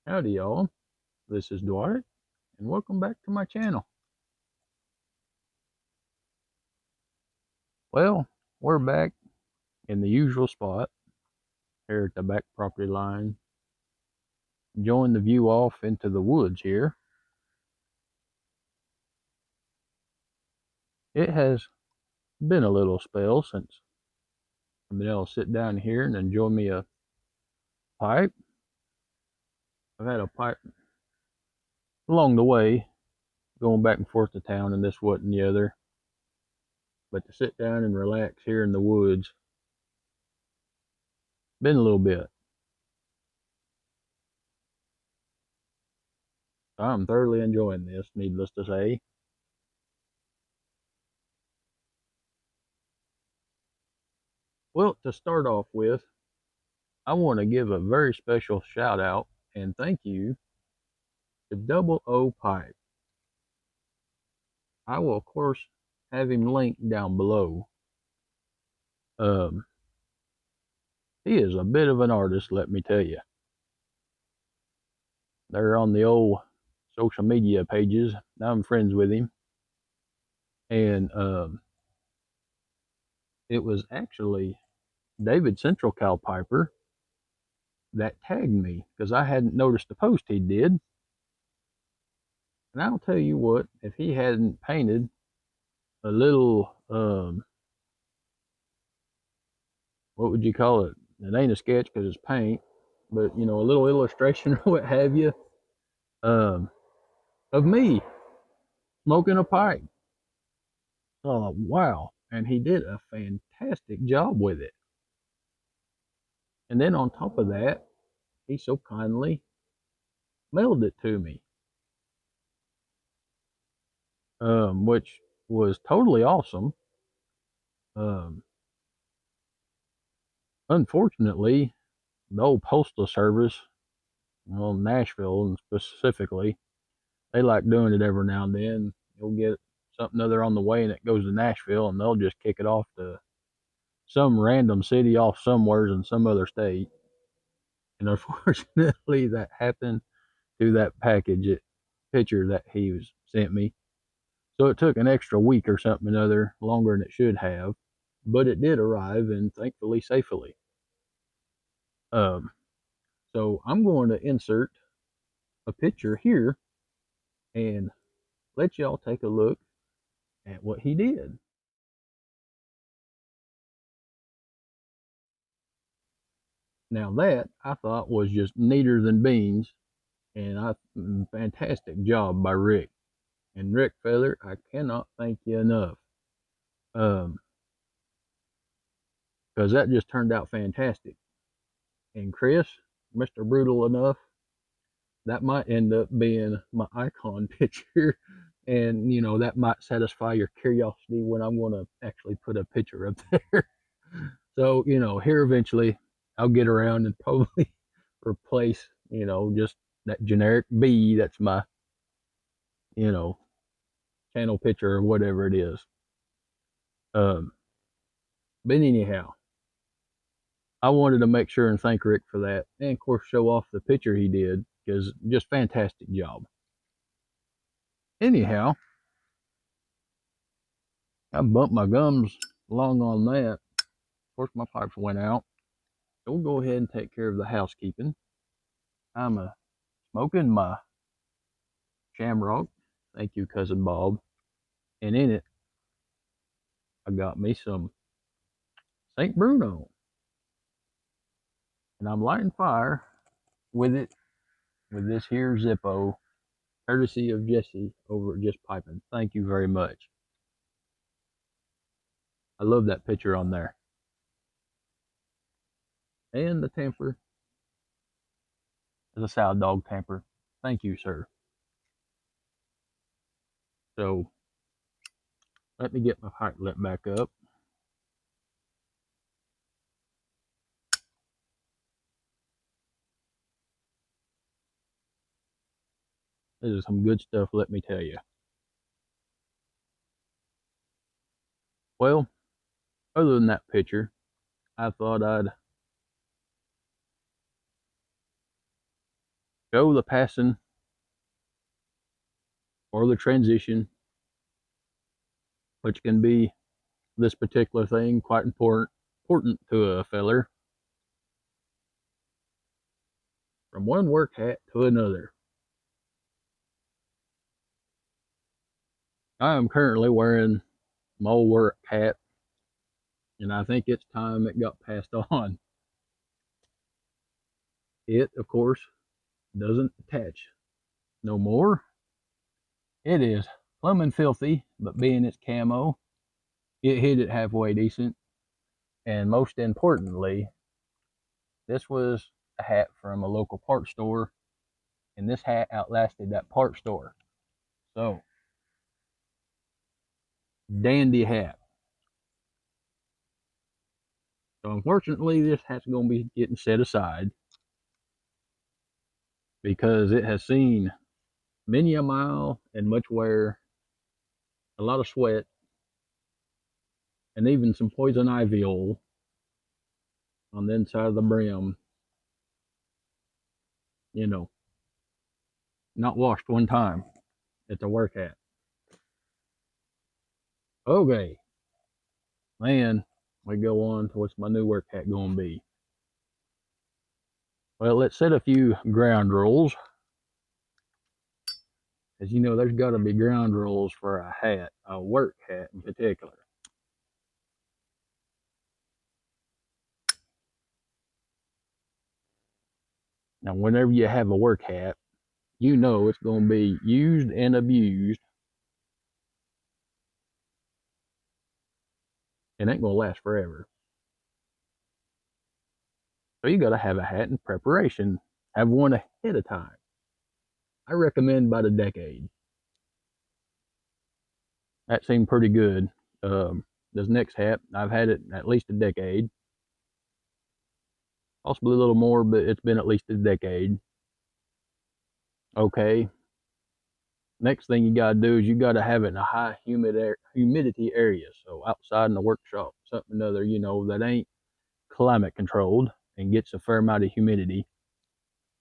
Howdy y'all, this is Dwight and welcome back to my channel. Well, we're back in the usual spot here at the back property line, enjoying the view off into the woods here. It has been a little spell since I've been able to sit down here and enjoy me a pipe. I've had a pipe along the way going back and forth to town and this, what, and the other. But to sit down and relax here in the woods, been a little bit. I'm thoroughly enjoying this, needless to say. Well, to start off with, I want to give a very special shout out and thank you to Double O Pipe. I will, of course, have him linked down below. Um, he is a bit of an artist, let me tell you. They're on the old social media pages. Now I'm friends with him. And it was actually David Central Cow Piper that tagged me because I hadn't noticed the post he did. And I'll tell you what, if he hadn't painted a little, what would you call it? It ain't a sketch because it's paint, but you know, a little illustration or what have you, um, of me smoking a pipe. Oh, wow. And he did a fantastic job with it. And then on top of that, he so kindly mailed it to me, which was totally awesome. Um, Unfortunately, the old postal service, well, Nashville and specifically, they like doing it every now and then. You'll get something other on the way and it goes to Nashville and they'll just kick it off to some random city off somewheres in some other state. And unfortunately, that happened to that picture that he was sent me. So it took an extra week or something another longer than it should have, but it did arrive and thankfully safely. Um, so I'm going to insert a picture here and let y'all take a look at what he did. Now that I thought was just neater than beans, and fantastic job by Rick. And Rick Feather, I cannot thank you enough. Um, because that just turned out fantastic. And Chris, Mr. Brutal Enough, that might end up being my icon picture. And, you know, that might satisfy your curiosity when I'm going to actually put a picture up there. So, you know, here eventually I'll get around and probably replace, you know, just that generic B that's my, you know, channel picture or whatever it is. Um, but anyhow, I wanted to make sure and thank Rick for that, and of course show off the picture he did because just fantastic job. Anyhow, I bumped my gums along on that. Of course, my pipes went out. So we'll go ahead and take care of the housekeeping. I'm smoking my Shamrock. Thank you, cousin Bob. And in it, I got me some St. Bruno, and I'm lighting fire with it with this here Zippo, courtesy of Jesse over at Just Piping. Thank you very much. I love that picture on there. And the temper is a sow dog temper. Thank you, sir. So let me get my pipe lit back up. This is some good stuff, let me tell you. Well, other than that picture, I thought I'd show the passing or the transition, which can be this particular thing quite important to a feller, from one work hat to another. I am currently wearing my old work hat, and I think it's time it got passed on. It, of course, doesn't attach no more. It is plumb and filthy, but being it's camo, it hit it halfway decent. And most importantly, this was a hat from a local parts store, and this hat outlasted that parts store. So, dandy hat. So, unfortunately, this hat's going to be getting set aside because it has seen many a mile and much wear, a lot of sweat, and even some poison ivy oil on the inside of the brim. You know, not washed one time. It's a work hat. Okay, man, we go on to what's my new work hat going to be. Well, let's set a few ground rules. As you know, there's got to be ground rules for a hat, a work hat in particular. Now, whenever you have a work hat, you know it's going to be used and abused. It ain't going to last forever. So you got to have a hat in preparation. Have one ahead of time. I recommend by the decade. That seemed pretty good. This next hat, I've had it at least a decade. Possibly a little more, but it's been at least a decade. Okay. Next thing you gotta do is you gotta have it in a high humidity area. So outside in the workshop, something other, that ain't climate controlled and gets a fair amount of humidity.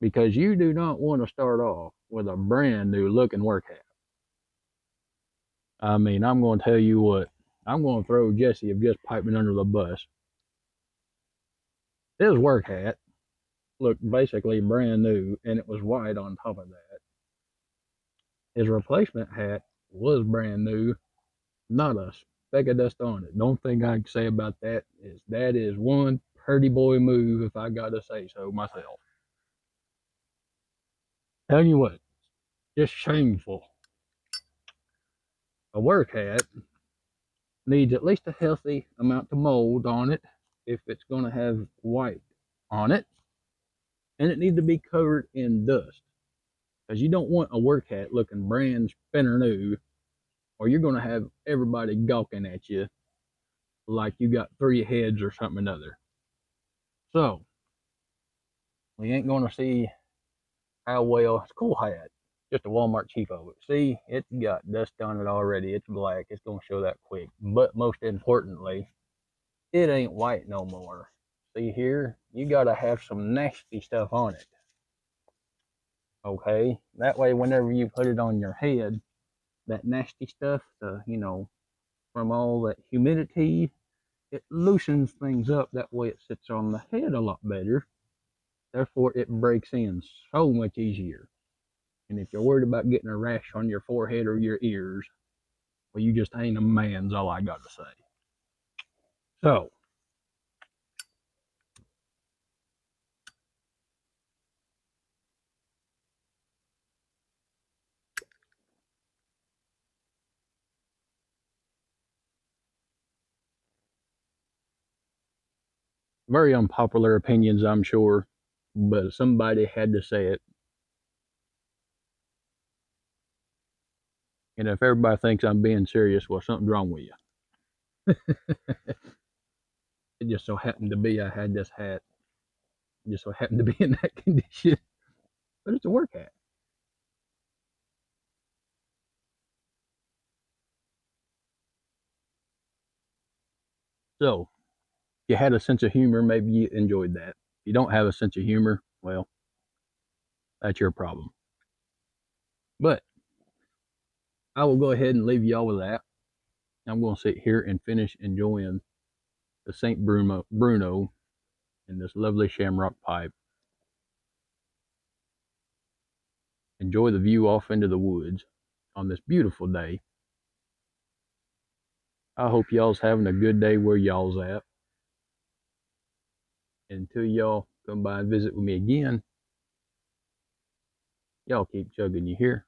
Because you do not want to start off with a brand new looking work hat. I mean, I'm going to tell you what, I'm going to throw Jesse of Just Piping under the bus. His work hat looked basically brand new, and it was white on top of that. His replacement hat was brand new, not a speck of dust on it. The only thing I can say about that is one pretty boy move, if I got to say so myself. Tell you what, just shameful. A work hat needs at least a healthy amount of mold on it if it's going to have white on it, and it needs to be covered in dust, because you don't want a work hat looking brand spinner new, or you're going to have everybody gawking at you like you got three heads or something or other. So we ain't going to see how well. It's a cool hat, just a Walmart cheapo. See, it's got dust on it already. It's black. It's going to show that quick. But most importantly, it ain't white no more. See here, you got to have some nasty stuff on it. Okay, that way whenever you put it on your head, that nasty stuff, from all that humidity, it loosens things up. That way it sits on the head a lot better. Therefore, it breaks in so much easier. And if you're worried about getting a rash on your forehead or your ears, well, you just ain't a man's all I got to say. So, very unpopular opinions, I'm sure, but somebody had to say it. And if everybody thinks I'm being serious, well, something's wrong with you. It just so happened to be I had this hat. It just so happened to be in that condition. But it's a work hat. So, if you had a sense of humor, maybe you enjoyed that. If you don't have a sense of humor, well, that's your problem. But I will go ahead and leave y'all with that. I'm going to sit here and finish enjoying the St. Bruno and this lovely shamrock pipe. Enjoy the view off into the woods on this beautiful day. I hope y'all's having a good day where y'all's at. And until y'all come by and visit with me again, y'all keep chugging, you hear?